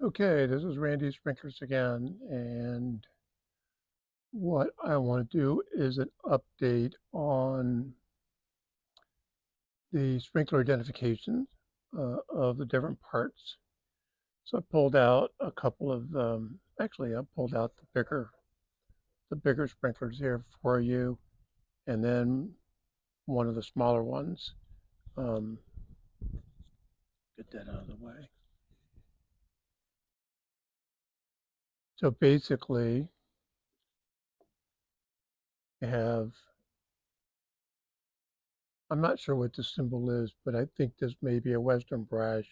Okay, this is Randy Sprinklers again, and what I want to do is an update on the sprinkler identification of the different parts. So I pulled out a couple of, actually I pulled out the bigger sprinklers here for you, and then one of the smaller ones. Um, get that out of the way. So basically, I have, I'm not sure what the symbol is, but I think this may be a Western brass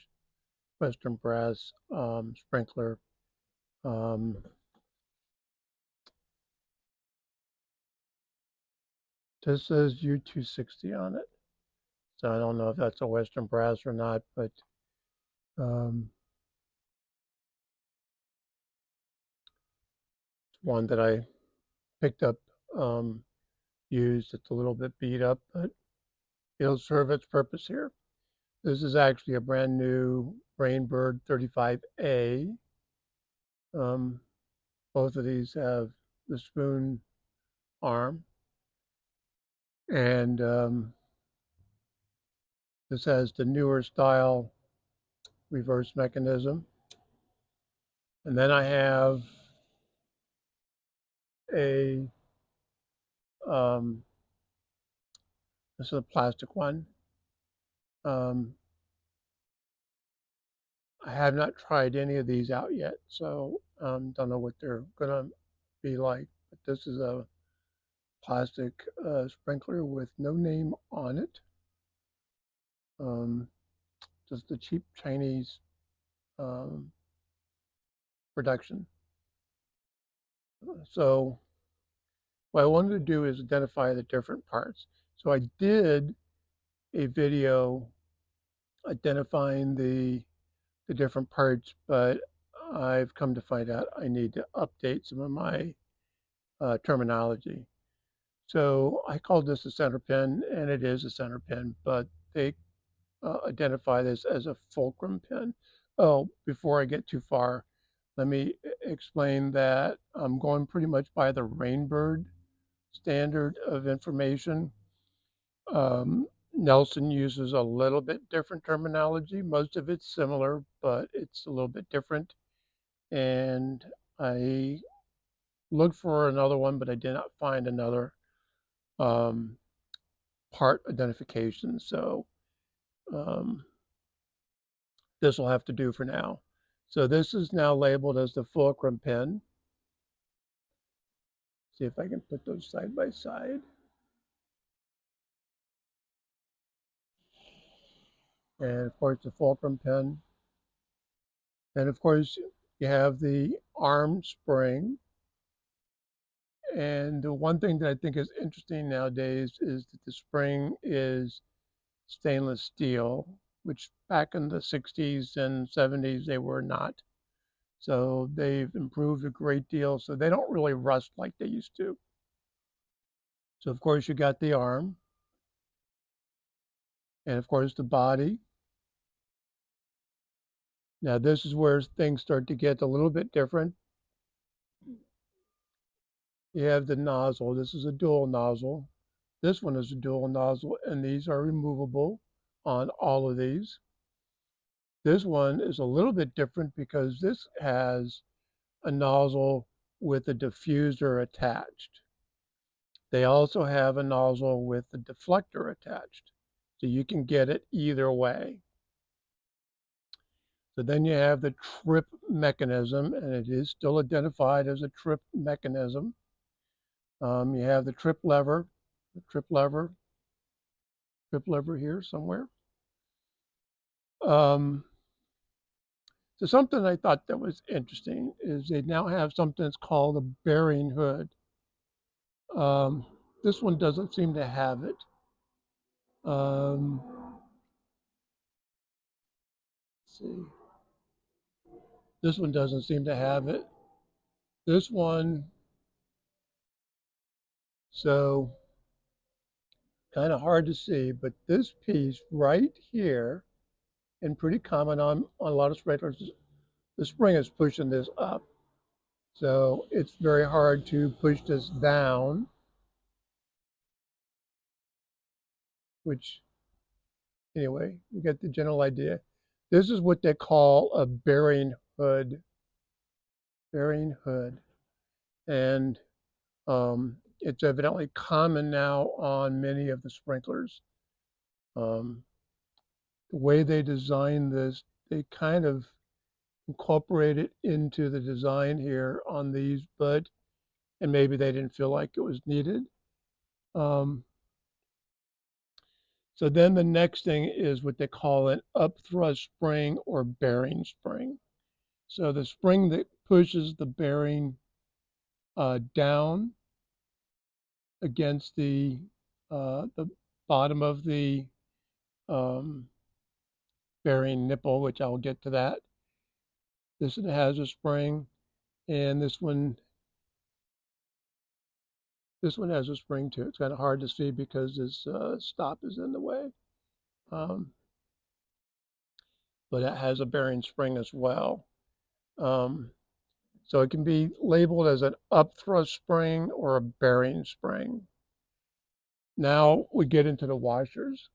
sprinkler. This says U260 on it, so I don't know if that's a Western brass or not, but it's one that I picked up, used. It's a little bit beat up, but it'll serve its purpose here. This is actually a brand new Rainbird 35A. Both of these have the spoon arm, and this has the newer style reverse mechanism. And then I have a, this is a plastic one. I have not tried any of these out yet, so don't know what they're gonna be like. But this is a plastic sprinkler with no name on it. Just the cheap Chinese production. So what I wanted to do is identify the different parts. So I did a video identifying the different parts, but I've come to find out I need to update some of my terminology. So I called this a center pin, and it is a center pin, but they identify this as a fulcrum pin. Oh, before I get too far, let me explain that I'm going pretty much by the Rainbird standard of information. Nelson uses a little bit different terminology. Most of it's similar, but it's a little bit different. And I looked for another one, but I did not find another part identification. So this will have to do for now. So this is now labeled as the fulcrum pin. See if I can put those side by side. And of course the fulcrum pin. And of course you have the arm spring. And the one thing that I think is interesting nowadays is that the spring is stainless steel, which back in the 60s and 70s they were not. So they've improved a great deal. So they don't really rust like they used to. So of course you got the arm, and of course the body. Now this is where things start to get a little bit different. You have the nozzle. This is a dual nozzle. This one is a dual nozzle, and these are removable on all of these. This one is a little bit different because this has a nozzle with a diffuser attached. They also have a nozzle with a deflector attached. So you can get it either way. So then you have the trip mechanism, and it is still identified as a trip mechanism. You have the trip lever here somewhere. So something I thought that was interesting is they now have something that's called a bearing hood. This one doesn't seem to have it. Let's see. This one doesn't seem to have it. This one, so kind of hard to see, but this piece right here, and pretty common on a lot of sprinklers, the spring is pushing this up. So it's very hard to push this down, which, anyway, you get the general idea. This is what they call a bearing hood. Bearing hood. And it's evidently common now on many of the sprinklers. The way they designed this, they kind of incorporate it into the design here on these, and maybe they didn't feel like it was needed. So then the next thing is what they call an upthrust spring or bearing spring. So the spring that pushes the bearing down against the bottom of the bearing nipple, which I'll get to that. This one has a spring, and this one has a spring too. It's kind of hard to see because this stop is in the way. But it has a bearing spring as well. So it can be labeled as an upthrust spring or a bearing spring. Now we get into the washers,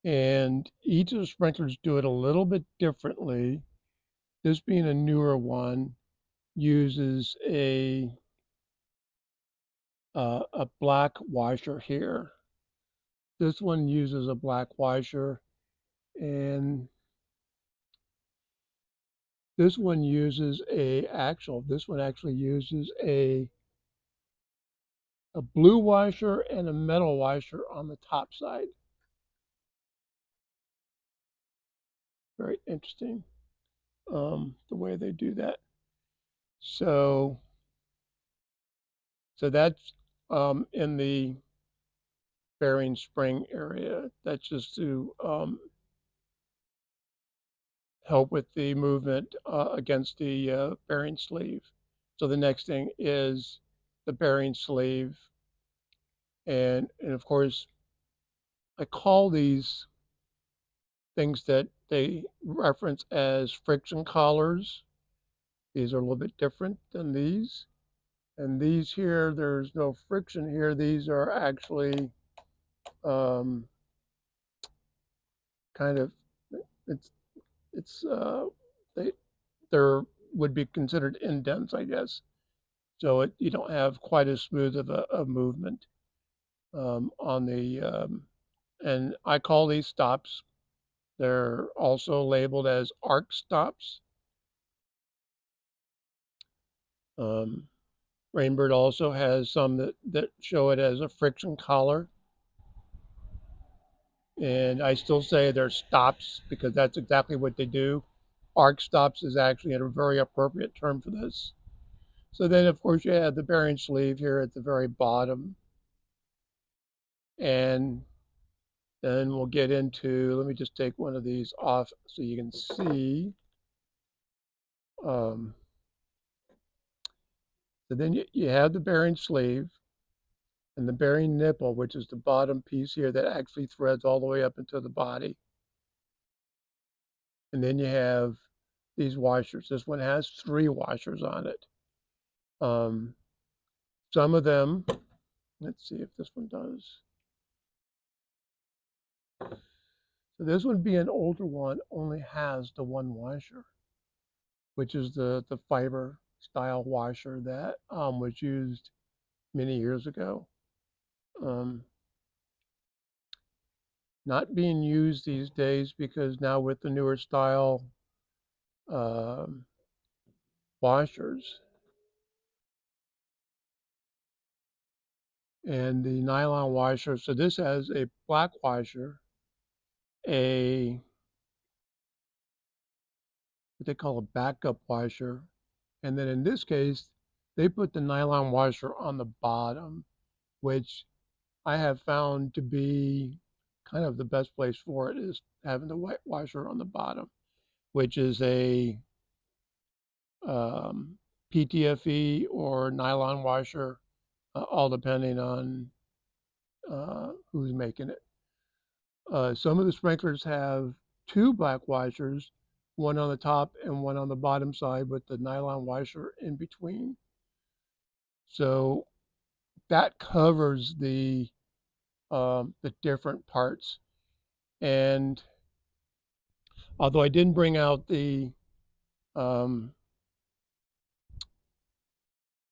and each of the sprinklers do it a little bit differently. This being a newer one, uses a black washer here. This one uses a black washer, and this one uses this one actually uses a blue washer and a metal washer on the top side. Very interesting, the way they do that. So that's in the bearing spring area. That's just to help with the movement against the bearing sleeve. So the next thing is the bearing sleeve. And of course, I call these things that they reference as friction collars. These are a little bit different than these. And these here, there's no friction here. These are actually kind of, they're would be considered indents, I guess. So you don't have quite as smooth of a movement on the, and I call these stops. They're also labeled as arc stops. Rainbird also has some that show it as a friction collar. And I still say they're stops because that's exactly what they do. Arc stops is actually a very appropriate term for this. So then, of course, you have the bearing sleeve here at the very bottom. And then we'll get into, let me just take one of these off so you can see. So then you have the bearing sleeve and the bearing nipple, which is the bottom piece here that actually threads all the way up into the body. And then you have these washers. This one has 3 washers on it. Some of them, let's see if this one does. So this one, being an older one, only has the 1 washer, which is the fiber style washer that was used many years ago. Not being used these days because now with the newer style washers and the nylon washer. So this has a black washer, what they call a backup washer, and then in this case, they put the nylon washer on the bottom, which I have found to be kind of the best place for it, is having the white washer on the bottom, which is a PTFE or nylon washer, all depending on who's making it. Some of the sprinklers have 2 black washers, one on the top and one on the bottom side with the nylon washer in between. So that covers the different parts. And although I didn't bring out um,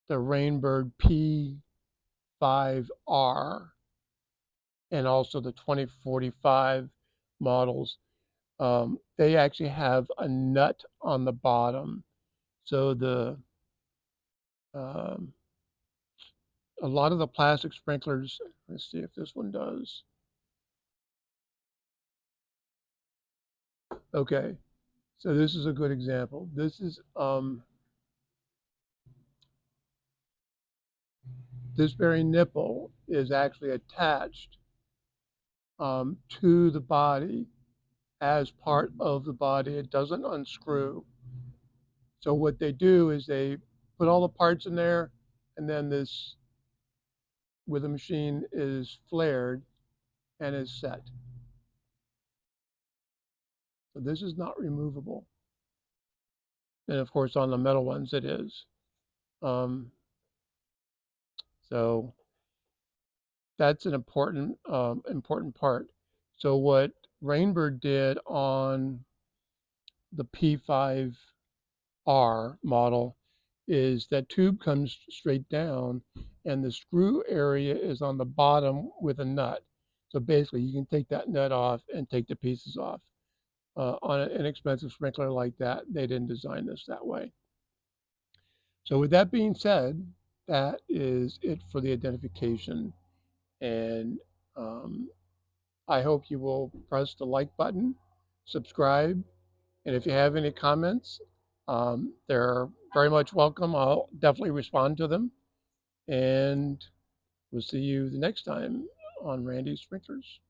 the Rainbird P5R and also the 2045 models, they actually have a nut on the bottom. So um, a lot of the plastic sprinklers, let's see if this one does. Okay, so this is a good example. This very nipple is actually attached to the body as part of the body. It doesn't unscrew. So what they do is they put all the parts in there, and then this, with the machine, is flared and is set. So this is not removable. And of course, on the metal ones, it is. So that's an important part. So what Rainbird did on the P5R model is that tube comes straight down and the screw area is on the bottom with a nut. So basically you can take that nut off and take the pieces off. On an inexpensive sprinkler like that, they didn't design this that way. So with that being said, that is it for the identification. And I hope you will press the like button, subscribe, and if you have any comments, they're very much welcome. I'll definitely respond to them. And we'll see you the next time on Randy's Sprinklers.